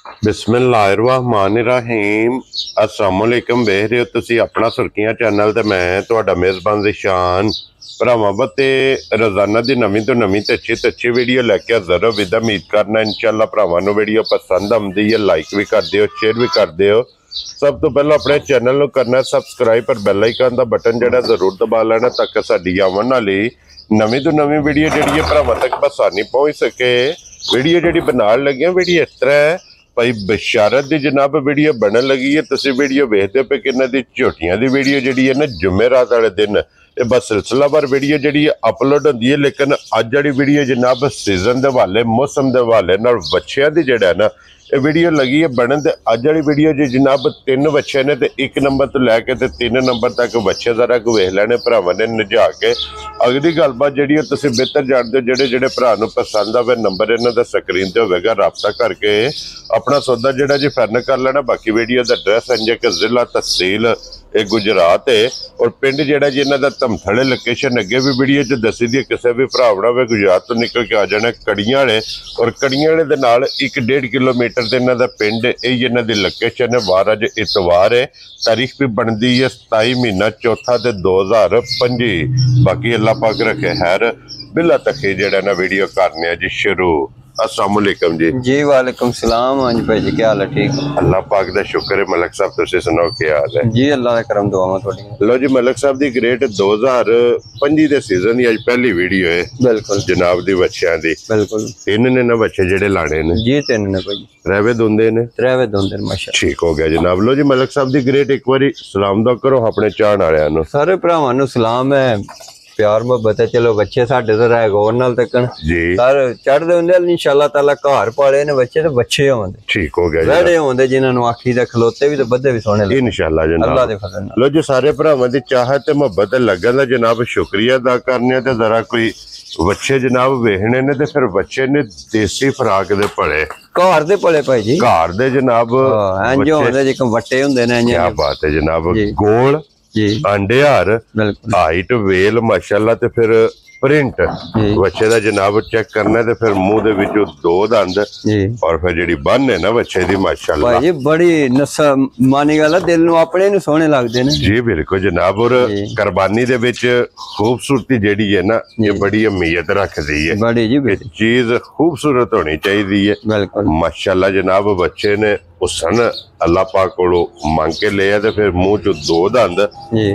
बिस्मिल्लाहिर्रहमानिर्रहीम अस्सलाम वालेकुम। वेख रहे हो तुसी अपना सुर्खियां चैनल ते मैं तुहाडा मेज़बान ज़िशान भरावां बते रोजाना दी नवीं तो नवीं ते अच्छी वीडियो लैके हाज़र हो। विद उम्मीद करना इंशाअल्लाह भरावां नूं वीडियो पसंद आउंदी है। लाइक भी कर दिओ, शेयर भी कर दिओ। सब तो पहले अपने चैनल नूं करना सबसक्राइब पर बैल आइकन दा बटन जिहड़ा जरूर दबा लेना ताकि साडी आवन वाली नवीं तो नवीं वीडियो जिहड़ी है भरावां तक आसानी पहुंच सके। वीडियो जिहड़ी बनाउण लगे वीडियो इस तरह है भाई बशारत दी जनाब वीडियो बनन लगी है। तुसी वीडियो वेखदे पे कि इन्हां दी झोटियां दी वीडियो जिहड़ी है ना जुमेरात वाले दिन ये बस सिलसिलावार वीडियो जिहड़ी अपलोड होंदी है। लेकिन अज वाली वीडियो जनाब सीजन दे हवाले मौसम दे हवाले नाल बच्चियां दी जिहड़ा है ना ये वीडियो लगी है बनन। ते अज वाली वीडियो जी जनाब 3 बच्चे ने ते 1 नंबर तो लैके 3 नंबर तक बच्चे जरा को वेख लैने भरावां ने नजा के। अगली गलबात जिहड़ी तुसीं बेहतर जानदे हो जेहड़े जेहड़े भरा नूं पसंद आवे नंबर इन्हां दा स्क्रीन ते होवेगा, राबता करके अपना सौदा जिहड़ा जी फाइनल कर लेना। बाकी वीडियो दा एड्रैस है कि जिला तहसील ये गुजरात है और पिंड जिहड़ा जी इन्हां दा धमथड़े लोकेशन अगे भी वीडियो च दसी दी। किसी भी भरावड़ा वे गुजरात तो निकल के आ जाना कड़ियां वाले और कड़ियां वाले दे नाल 1-1.5 किलोमीटर ते इन्हां दा पिंड यही इन्हां दी लोकेशन है। वार अज इतवार है, तारीख भी बनती है 27 महीना चौथा ते 2025। बाकी अल्लाह पाक रखे खैर। बिला तक जेड़ा ना वीडियो करने जी शुरू। अस्सलाम वालेकुम जी। जी वालेकुम सलाम। हाँ जी भाई जी क्या हाल है? ठीक अल्लाह पाक दा शुक्र है। मलक साहब तुसीं सुनाओ क्या हाल है? जी अल्लाह दा करम दुआवां थोड़ी। लो जी मलक साहब दी ग्रेट 2025 दे सीजन दी अज पहली वीडियो है बिल्कुल जनाब दी बच्चियां दी। बिल्कुल 3 ने ना बच्चे जेड़े लाने ने जी 3 ने भाई रहवे दुंदे ने त्रैवे दोंदे माशा ठीक हो गया जनाब। लो जी मलक साहब दी ग्रेट एक बारी सलाम दा करो अपने चाहण वालियां नूं। सारे भरावां नूं सलाम है, प्यार मोहब्बत है। चलो बच्चे साडे तो रह गौर नाल तकन जी सर चढ़दे हुंदे इंशाअल्लाह ताला घर पाले ने बच्चे ते बच्चे होंदे ठीक हो गया बड़े होंदे जिन्हां नूं आखी दे खलोते भी ते बद्धे भी सोहणे लगदे इंशाअल्लाह जनाब अल्लाह दे फजल नाल। लो जी सारे भरावां दी चाहत ते मोहब्बत लगन दा जनाब शुक्रिया अदा करने ते जरा कोई बच्चे जनाब वेखने ने ते फिर बच्चे ने देसी फराक दे भले घर दे भले भाई जी घर दे जनाब इंज होंदे जिक वट्टे हुंदे ने। क्या बात है जनाब। गोल जी अंडे हार हाइट वेल माशाल्लाह ते फिर प्रिंट बच्चे दा जनाब चेक करना ते फिर मुंह दे विचों 2 दंद और फिर जेडी बन है ना बच्चे दी माशाल्लाह भाई जी बड़ी नसा मानी गल दिल नूं अपने नूं सोहणे लगदे ने जी बिल्कुल जनाब। और कुर्बानी दे विच खूबसूरती जेडी है ना ये बड़ी अहमियत रखदी है। बड़ी जी ये चीज खूबसूरत होनी चाहिदी है बिल्कुल माशाल्लाह जनाब। बच्चे ने हुसन अल्लाह पाक कोलों मांग के लिया ते फिर मुंह चो 2 दंद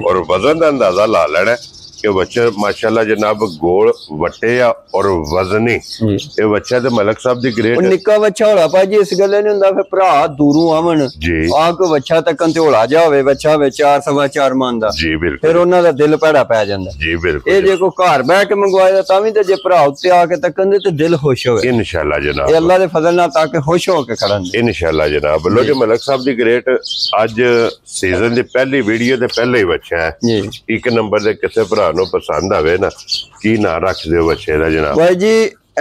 और वजन का अंदाजा ला लेना कि बच्चे माशाल्लाह जनाब गोल वट्टे और वजनी ये बच्चा ते मलक साहब दी ग्रेट निक्का बच्चा होला भाजी इस गल्ले नहीं हुंदा फिर भरा दूरों आवन जी आके बच्चा तकन ते होला जा होवे बच्चा होवे 4-4.5 मन दा जी बिल्कुल फिर उन्हां दा दिल भैड़ा पै जांदा जी बिल्कुल। ए जे को घर बैठ के मंगवाया तां भी ते जे भरा उत्ते आके तकन दे ते दिल खुश होवे इंशाल्लाह जनाब। ए अल्लाह दे फजल नाल ताकि खुश हो के खड़न इंशाल्लाह जनाब। लो जी मलक साहब दी ग्रेट अज सीजन दी पहली वीडियो ते पहले ही बच्चा है जी 1 नंबर दे किसे भरा नूं पसंद आवे ना की ना रख दिओ बच्चे दा जनाब। भाई जी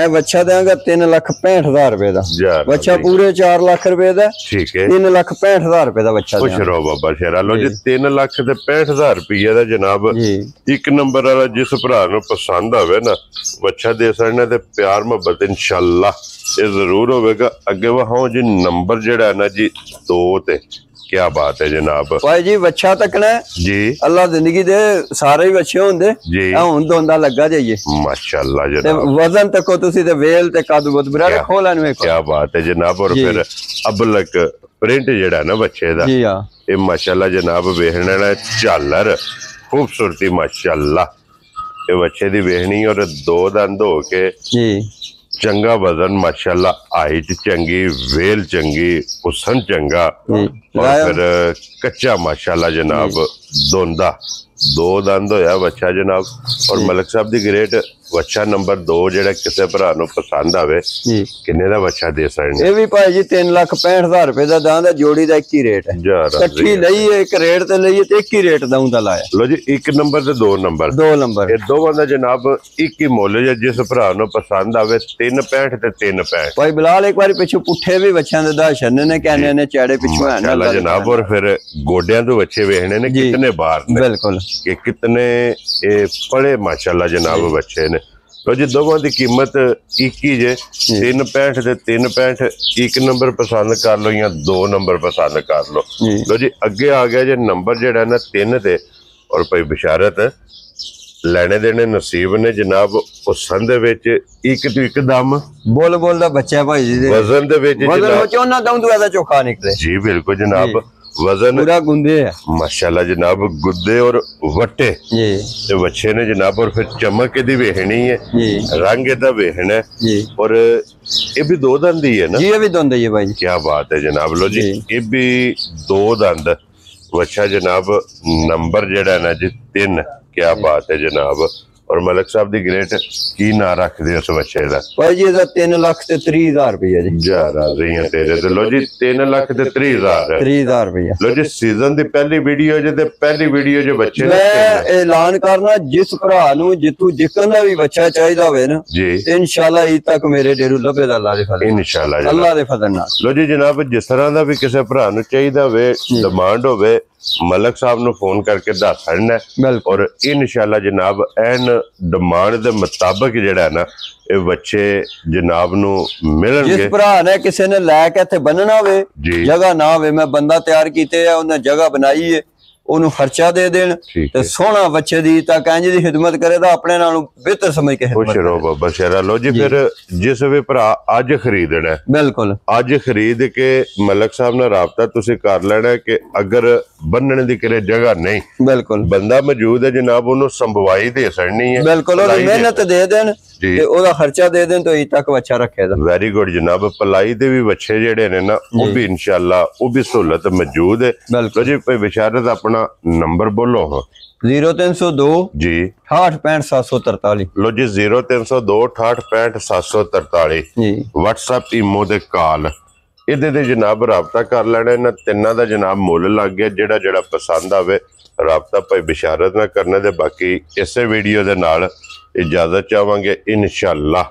ए बच्चा देंगा 3,65,000 रुपए दा बच्चा पूरे 4 लाख रुपए दा ठीक है 3,65,000 रुपए दा बच्चा खुश रहो बाबा शेरा। लो जी 3,65,000 रुपये दा जनाब 1 नंबर वाला जिस भरा नूं पसंद आवे ना बच्चा दे सकने ते प्यार मोहब्बत इंशाल्लाह ये जरूर होवेगा। अगे वहां जी नंबर जेड़ा है ना जी 2 ते क्या बात है जनाब। भाई जी बच्चा तकना जी अल्लाह जिंदगी दे सारे ही बच्चे होंदे जी हुन दोंदा लगा जाइए माशाल्लाह ते जनाब। वजन तको तुसी ते वेल ते कद बुद बरा खोलन में क्या बात है जनाब। और फिर अबलक प्रिंट जेड़ा ना बच्चे दा जी हां ये माशाल्लाह जनाब वेखने वाला झालर खूबसूरती माशाल्लाह ये बच्चे दी वेखनी और 2 दंद हो के जी चंगा वजन माशाल्लाह हाइट चंगी वेल चंगी हुसन चंगा और फिर कच्चा माशाल्लाह जनाब दोंदा 2 दंद होया बच्चा जनाब। और मलक साहब दी ग्रेट बच्चा नंबर 2 जेड़ा किसे भरा नूं पसंद आवे किन्ने दा बच्चा दे सकने? ये भी भाई जी 3,65,000 रुपए दा दांद है। जोड़ी दा एक ही रेट है इकट्ठी लई है एक रेट ते लई ते एक ही रेट दाउंदा लाया। लो जी 1 नंबर ते 2 नंबर 2 नंबर ये दोवां दा जनाब एक ही मुੱਲ है। जिस भरा नूं पसंद आवे 365 ते 365 भाई बिलाल एक बार पिछू पुठे भी बच्चों दे दर्शन ने कहने ने चेड़े पिछू है ना जनाब। और फिर गोडियां तो बच्चे वेखने ने कितने बार ने बिल्कुल कि कितने पड़े माशाल्लाह जनाब बच्चे ने ਲੋ ਜੀ ਦੋਵਾਂ ਦੀ ਕੀਮਤ 21 ਜੇ 365 ਤੇ 365 ਇੱਕ ਨੰਬਰ ਪਸੰਦ ਕਰ ਲਓ ਜਾਂ 2 ਨੰਬਰ ਪਸੰਦ ਕਰ ਲਓ। ਲੋ ਜੀ ਅੱਗੇ ਆ ਗਿਆ ਜੇ ਨੰਬਰ ਜਿਹੜਾ ਨਾ 3 ਤੇ ਔਰ ਭਾਈ ਬਿਸ਼ਾਰਤ ਲੈਣੇ ਦੇਣੇ ਨਸੀਬ ਨੇ ਜਨਾਬ। ਉਹ ਸੰਦ ਵਿੱਚ ਇੱਕ ਤੋਂ ਇੱਕਦਮ ਬੋਲ ਦਾ ਬੱਚਾ ਭਾਈ ਜੀ ਵਜ਼ਨ ਦੇ ਵਿੱਚ ਵਜ਼ਨ ਚੋਨਾ ਦਊਂ ਤੂੰ ਇਹਦਾ ਚੋਖਾ ਨਿਕਲੇ ਜੀ ਬਿਲਕੁਲ ਜਨਾਬ। वजन पूरा गुंदे है माशाल्लाह जनाब, गुद्दे और वट्टे जी ते बच्चे ने जनाब। और फिर चमक इहदी वेखनी है जी, रंग इहदा वेखना है जी। और ये भी 2 दंद ही है ना जी? ये भी दंद है भाई। क्या बात है जनाब। लो जी ये भी 2 दंद बच्चा जनाब। नंबर जेड़ा ना जी 3। क्या बात है जनाब। और मलिक साहब दी ग्रेट की ना रख दे उस बच्चे दा भाई जी? ਇਹਦਾ 3,30,000 ਰੁਪਏ ਜੀ। ਜਾ ਰਹੀਆਂ ਤੇਰੇ ਤੇ। ਲੋ ਜੀ 3,30,000 30,000 ਰੁਪਏ। ਲੋ ਜੀ ਸੀਜ਼ਨ ਦੀ ਪਹਿਲੀ ਵੀਡੀਓ ਜੇ ਤੇ ਪਹਿਲੀ ਵੀਡੀਓ ਜੇ ਬੱਚੇ ਨੇ ਮੈਂ ਐਲਾਨ ਕਰਨਾ, ਜਿਸ ਭਰਾ ਨੂੰ ਜਿੱਥੋਂ ਜਿੱਕਣ ਦਾ ਵੀ ਬੱਚਾ ਚਾਹੀਦਾ ਹੋਵੇ ਨਾ ਜੀ ਇਨਸ਼ਾਅੱਲਾ ਇਹ ਤੱਕ ਮੇਰੇ ਡੇਰੂ ਲੱਭੇ ਦਾ ਅੱਲਾਹ ਦੇ ਫਜ਼ਲ ਇਨਸ਼ਾਅੱਲਾ ਅੱਲਾਹ ਦੇ ਫਜ਼ਲ ਨਾਲ। ਲੋ ਜੀ ਜਨਾਬ ਜਿਸ ਤਰ੍ਹਾਂ ਦਾ ਵੀ ਕਿਸੇ ਭਰਾ ਨੂੰ ਚਾਹੀਦਾ ਹੋਵੇ, ਡਿਮਾਂਡ ਹੋਵੇ, ਮਲਕ ਸਾਹਿਬ ਨੂੰ ਫੋਨ ਕਰਕੇ ਦੱਸ ਸਕਣਾ। ਔਰ ਇਨਸ਼ਾਅੱਲਾ ਜਨਾਬ ਐਨ ਡਿਮਾਂਡ ਦੇ ਮੁਤਾਬਕ ਜਿਹੜਾ ਨਾ ਇਹ ਬੱਚੇ ਜਨਾਬ ਨੂੰ ਮਿਲਣਗੇ। ਜਿਸ ਭਰਾ ਨੇ ਕਿਸੇ ਨੇ ਲੈ ਕੇ ਇੱਥੇ ਬੰਨਣਾ ਹੋਵੇ, ਜਗ੍ਹਾ ਨਾ ਹੋਵੇ, ਮੈਂ ਬੰਦਾ ਤਿਆਰ ਕੀਤੇ ਆ, ਉਹਨੇ ਜਗ੍ਹਾ ਬਣਾਈ ਹੈ, ਉਹਨੂੰ ਖਰਚਾ ਦੇ ਦੇਣ ਤੇ ਸੋਹਣਾ ਬੱਚੇ ਦੀ ਤਾਂ ਕੰਜ ਦੀ ਖਿਦਮਤ ਕਰੇ ਤਾਂ ਆਪਣੇ ਨਾਲੋਂ ਬਿਹਤਰ ਸਮਝ ਕੇ ਖੁਸ਼ ਰਹੋ ਬਾਬਾ ਸ਼ੇਰਾ। ਲੋ ਜੀ ਫਿਰ ਜਿਸ ਵੀ ਭਰਾ ਅੱਜ ਖਰੀਦਣਾ ਬਿਲਕੁਲ ਅੱਜ ਖਰੀਦ ਕੇ ਮਲਕ ਸਾਹਿਬ ਨਾਲ ਰਾਬਤਾ ਤੁਸੀਂ ਕਰ ਲੈਣਾ ਕਿ ਅਗਰ ਬੰਨਣ ਦੀ ਕਰੇ ਜਗ੍ਹਾ ਨਹੀਂ, ਬਿਲਕੁਲ ਬੰਦਾ ਮੌਜੂਦ ਹੈ ਜਨਾਬ, ਉਹਨੂੰ ਸੰਭਵਾਈ ਦੇ ਸਕਣੀ ਹੈ। ਬਿਲਕੁਲ ਉਹਦੀ ਮਿਹਨਤ ਦੇ ਦੇਣ ਤੇ ਉਹਦਾ ਖਰਚਾ ਦੇ ਦੇਣ ਤਾਂ ਇਹ ਤੱਕ ਬੱਚਾ ਰੱਖੇਗਾ। ਵੈਰੀ ਗੁੱਡ ਜਨਾਬ। ਪਲਾਈ ਦੇ ਵੀ ਬੱਚੇ ਜਿਹੜੇ ਨੇ ਨਾ ਉਹ ਵੀ ਇਨਸ਼ਾਅੱਲਾ ਉਹ ਵੀ ਸਹੂਲਤ ਮੌਜੂਦ ਹੈ। ਲੋ ਜੀ ਭਾਈ ਬਿਸ਼ਾਰਤ ਆਪਣਾ ਨੰਬਰ ਬੋਲੋ। 0302 ਜੀ 6865 743। ਲੋ ਜੀ 0302 6865 743 ਜੀ। WhatsApp ਈਮੋ ਦੇ ਕਾਲ ਇਹਦੇ ਤੇ ਜਨਾਬ ਰਾਬਤਾ ਕਰ ਲੈਣਾ। ਇਹਨਾਂ ਤਿੰਨਾਂ ਦਾ ਜਨਾਬ ਮੁੱਲ ਲੱਗ ਗਿਆ। ਜਿਹੜਾ ਜਿਹੜਾ ਪਸੰਦ ਆਵੇ ਰਾਬਤਾ ਭਾਈ ਬਿਸ਼ਾਰਤ ਨਾਲ ਕਰਨਾ। ਤੇ ਬਾਕੀ ਇਸੇ ਵੀਡੀਓ ਦੇ ਨਾਲ ਇਜਾਜ਼ਤ ਚਾਹਾਂਗੇ। ਇਨਸ਼ਾਅੱਲਾ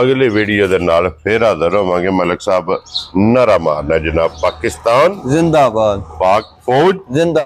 ਅਗਲੇ ਵੀਡੀਓ ਦੇ ਨਾਲ ਫਿਰ ਹਾਜ਼ਰ ਹੋਵਾਂਗੇ। ਮਲਕ ਸਾਹਿਬ ਨਾਰਾ ਮਾਰਨਾ ਜਨਾਬ। ਪਾਕਿਸਤਾਨ ਜ਼ਿੰਦਾਬਾਦ, ਪਾਕ ਫੌਜ ਜ਼ਿੰਦਾ।